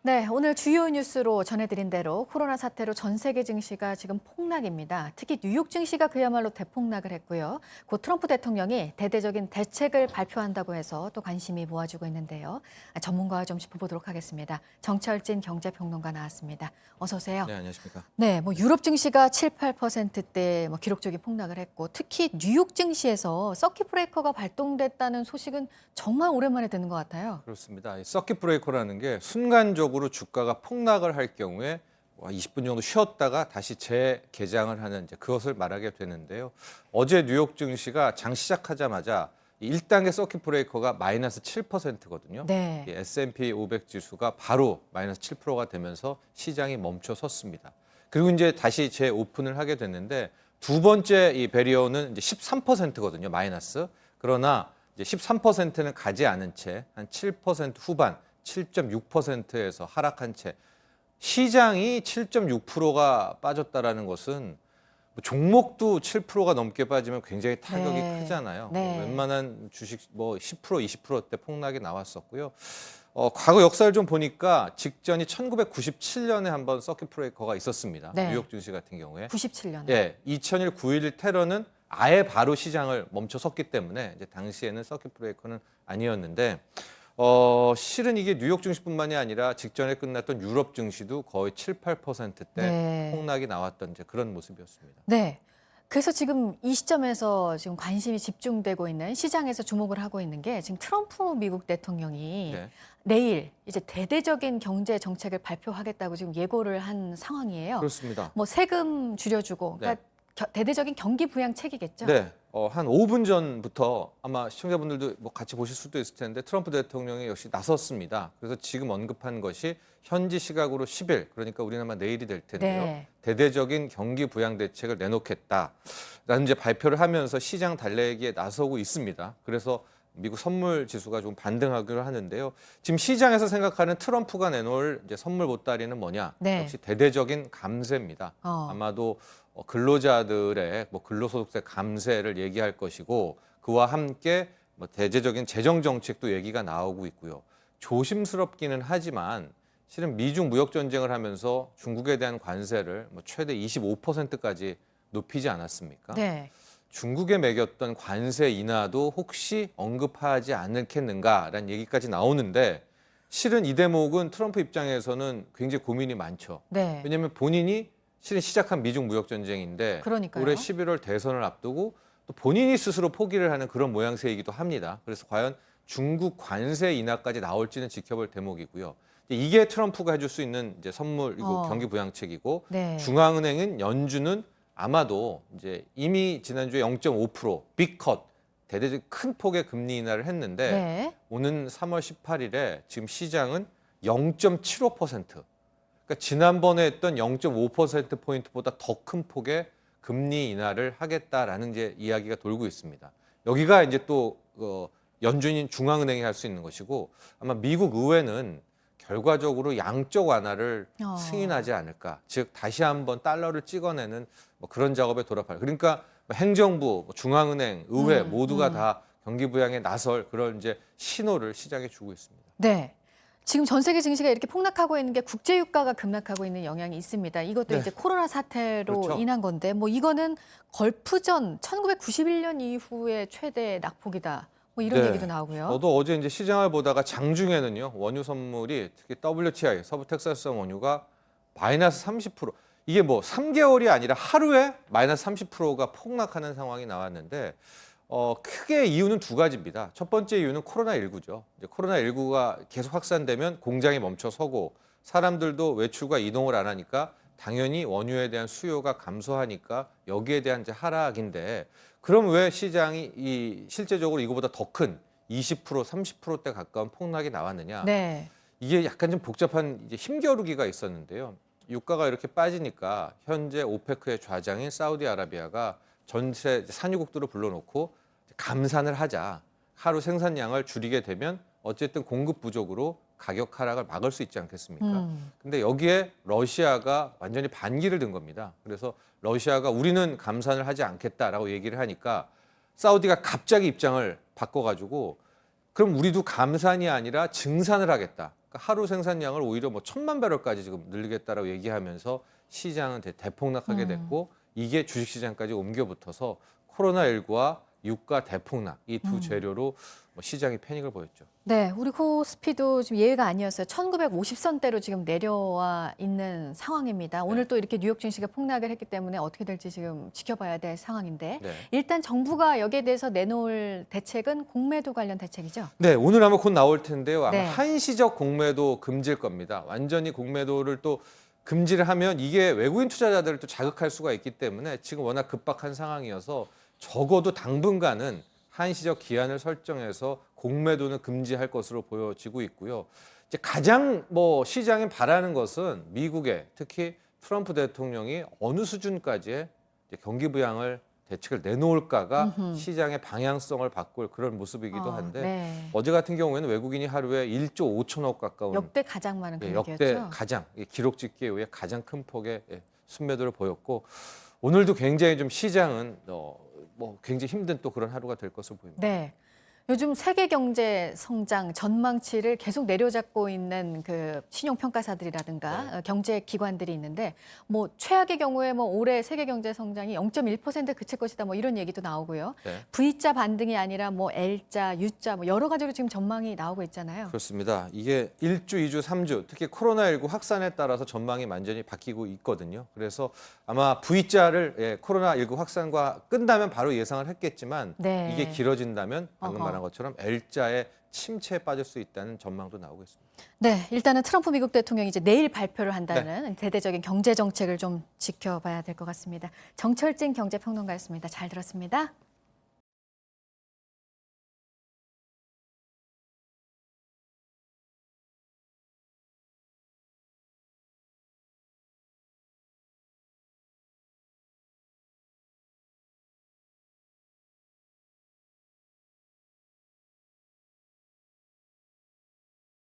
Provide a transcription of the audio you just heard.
네, 오늘 주요 뉴스로 전해드린 대로 코로나 사태로 전 세계 증시가 지금 폭락입니다. 특히 뉴욕 증시가 그야말로 대폭락을 했고요. 곧 트럼프 대통령이 대대적인 대책을 발표한다고 해서 또 관심이 모아지고 있는데요. 전문가와 좀 짚어보도록 하겠습니다. 정철진 경제평론가 나왔습니다. 어서 오세요. 네, 안녕하십니까. 네, 유럽 증시가 7, 8%대 기록적인 폭락을 했고 특히 뉴욕 증시에서 서킷 브레이커가 발동됐다는 소식은 정말 오랜만에 듣는 것 같아요. 그렇습니다. 이 서킷 브레이커라는 게 순간적으로 주가가 폭락을 할 경우에 20분 정도 쉬었다가 다시 재개장을 하는 이제 그것을 말하게 되는데요. 어제 뉴욕 증시가 장 시작하자마자 1단계 서킷 브레이커가 마이너스 7%거든요. 네. S&P 500 지수가 바로 마이너스 7%가 되면서 시장이 멈춰 섰습니다. 그리고 이제 다시 재오픈을 하게 됐는데 두 번째 이 베리어는 이제 13%거든요. 마이너스. 그러나 이제 13%는 가지 않은 채 한 7% 후반, 7.6%에서 하락한 채 시장이 7.6%가 빠졌다라는 것은 종목도 7%가 넘게 빠지면 굉장히 타격이 네. 크잖아요. 네. 웬만한 주식 10%, 20%대 폭락이 나왔었고요. 과거 역사를 좀 보니까 직전이 1997년에 한번 서킷 브레이커가 있었습니다. 네. 뉴욕 증시 같은 경우에. 97년에. 예, 2001 9.11 테러는 아예 바로 시장을 멈춰섰기 때문에 이제 당시에는 서킷 브레이커는 아니었는데 실은 이게 뉴욕 증시뿐만이 아니라 직전에 끝났던 유럽 증시도 거의 7, 8%대 네. 폭락이 나왔던 이제 그런 모습이었습니다. 네. 그래서 지금 이 시점에서 지금 관심이 집중되고 있는 시장에서 주목을 하고 있는 게 지금 트럼프 미국 대통령이 네. 내일 이제 대대적인 경제 정책을 발표하겠다고 지금 예고를 한 상황이에요. 그렇습니다. 세금 줄여주고, 그러니까 대대적인 경기 부양책이겠죠. 네, 한 5분 전부터 아마 시청자분들도 같이 보실 수도 있을 텐데 트럼프 대통령이 역시 나섰습니다. 그래서 지금 언급한 것이 현지 시각으로 10일, 그러니까 우리는 아마 내일이 될 텐데요. 네. 대대적인 경기 부양 대책을 내놓겠다라는 이제 발표를 하면서 시장 달래기에 나서고 있습니다. 그래서 미국 선물 지수가 좀 반등하기로 하는데요. 지금 시장에서 생각하는 트럼프가 내놓을 이제 선물 보따리는 뭐냐? 네. 역시 대대적인 감세입니다. 아마도 근로자들의 근로소득세 감세를 얘기할 것이고 그와 함께 대대적인 재정 정책도 얘기가 나오고 있고요. 조심스럽기는 하지만 실은 미중 무역 전쟁을 하면서 중국에 대한 관세를 최대 25%까지 높이지 않았습니까? 네. 중국에 매겼던 관세 인하도 혹시 언급하지 않겠는가라는 얘기까지 나오는데 실은 이 대목은 트럼프 입장에서는 굉장히 고민이 많죠. 네. 왜냐하면 본인이 실은 시작한 미중 무역 전쟁인데 그러니까요. 올해 11월 대선을 앞두고 또 본인이 스스로 포기를 하는 그런 모양새이기도 합니다. 그래서 과연 중국 관세 인하까지 나올지는 지켜볼 대목이고요. 이게 트럼프가 해줄 수 있는 이제 선물이고 경기 부양책이고 네. 중앙은행은 연준은 아마도 이제 이미 지난주에 0.5% 빅컷 대대적 큰 폭의 금리 인하를 했는데 네. 오는 3월 18일에 지금 시장은 0.75%. 그러니까 지난번에 했던 0.5%포인트보다 더 큰 폭의 금리 인하를 하겠다라는 이제 이야기가 돌고 있습니다. 여기가 이제 또 연준인 중앙은행이 할 수 있는 것이고 아마 미국 의회는 결과적으로 양적 완화를 승인하지 않을까. 즉 다시 한번 달러를 찍어내는 그런 작업에 돌입할. 그러니까 행정부, 중앙은행, 의회 모두가 다 경기 부양에 나설 그런 이제 신호를 시장에 주고 있습니다. 네. 지금 전 세계 증시가 이렇게 폭락하고 있는 게 국제 유가가 급락하고 있는 영향이 있습니다. 이것도 네. 이제 코로나 사태로 그렇죠. 인한 건데 이거는 걸프전 1991년 이후의 최대 낙폭이다. 이런 네. 얘기도 나오고요. 저도 어제 이제 시장을 보다가 장중에는요 원유 선물이 특히 WTI 서부 텍사스산 원유가 마이너스 30%. 이게 3개월이 아니라 하루에 마이너스 30%가 폭락하는 상황이 나왔는데 크게 이유는 두 가지입니다. 첫 번째 이유는 코로나19죠. 이제 코로나19가 계속 확산되면 공장이 멈춰서고 사람들도 외출과 이동을 안 하니까 당연히 원유에 대한 수요가 감소하니까 여기에 대한 이제 하락인데 그럼 왜 시장이 실제적으로 이거보다 더 큰 20%, 30%대 가까운 폭락이 나왔느냐? 네. 이게 약간 좀 복잡한 이제 힘겨루기가 있었는데요. 유가가 이렇게 빠지니까 현재 오페크의 좌장인 사우디아라비아가 전체 산유국들을 불러놓고 감산을 하자. 하루 생산량을 줄이게 되면 어쨌든 공급 부족으로 가격 하락을 막을 수 있지 않겠습니까? 근데 여기에 러시아가 완전히 반기를 든 겁니다. 그래서 러시아가 우리는 감산을 하지 않겠다라고 얘기를 하니까 사우디가 갑자기 입장을 바꿔가지고 그럼 우리도 감산이 아니라 증산을 하겠다. 그러니까 그러니까 하루 생산량을 오히려 뭐 1,000만 배럴까지 지금 늘리겠다라고 얘기하면서 시장은 대폭락하게 됐고 이게 주식시장까지 옮겨붙어서 코로나19와 유가 대폭락 이 두 재료로 뭐 시장이 패닉을 보였죠. 네, 우리 코스피도 지금 예외가 아니었어요. 1950선대로 지금 내려와 있는 상황입니다. 오늘 또 이렇게 뉴욕 증시가 폭락을 했기 때문에 어떻게 될지 지금 지켜봐야 될 상황인데 네. 일단 정부가 여기에 대해서 내놓을 대책은 공매도 관련 대책이죠. 네, 오늘 아마 곧 나올 텐데요. 아마 네. 한시적 공매도 금지일 겁니다. 완전히 공매도를 또 금지를 하면 이게 외국인 투자자들을 또 자극할 수가 있기 때문에 지금 워낙 급박한 상황이어서 적어도 당분간은 한시적 기한을 설정해서 공매도는 금지할 것으로 보여지고 있고요. 이제 가장 뭐 시장이 바라는 것은 미국의 특히 트럼프 대통령이 어느 수준까지의 이제 경기 부양을 대책을 내놓을까가 시장의 방향성을 바꿀 그런 모습이기도 한데 네. 어제 같은 경우에는 외국인이 하루에 1조 5천억 가까운 역대 가장 많은 예, 금액이었죠. 역대 가장 기록 집계 이후에 가장 큰 폭의 순매도를 보였고 오늘도 굉장히 좀 시장은 뭐 굉장히 힘든 또 그런 하루가 될 것으로 보입니다. 네. 요즘 세계 경제 성장 전망치를 계속 내려잡고 있는 그 신용평가사들이라든가 경제 기관들이 있는데 뭐 최악의 경우에 뭐 올해 세계 경제 성장이 0.1% 그칠 것이다 뭐 이런 얘기도 나오고요. 네. V자 반등이 아니라 뭐 L자, U자 뭐 여러 가지로 지금 전망이 나오고 있잖아요. 그렇습니다. 이게 1주, 2주, 3주 특히 코로나19 확산에 따라서 전망이 완전히 바뀌고 있거든요. 그래서 아마 V자를 코로나19 확산과 끝나면 바로 예상을 했겠지만 네. 이게 길어진다면 방금 어허. 말한 것처럼 L자의 침체에 빠질 수 있다는 전망도 나오고 있습니다. 네, 일단은 트럼프 미국 대통령이 이제 내일 발표를 한다는 대대적인 경제 정책을 좀 지켜봐야 될 것 같습니다. 정철진 경제평론가였습니다. 잘 들었습니다.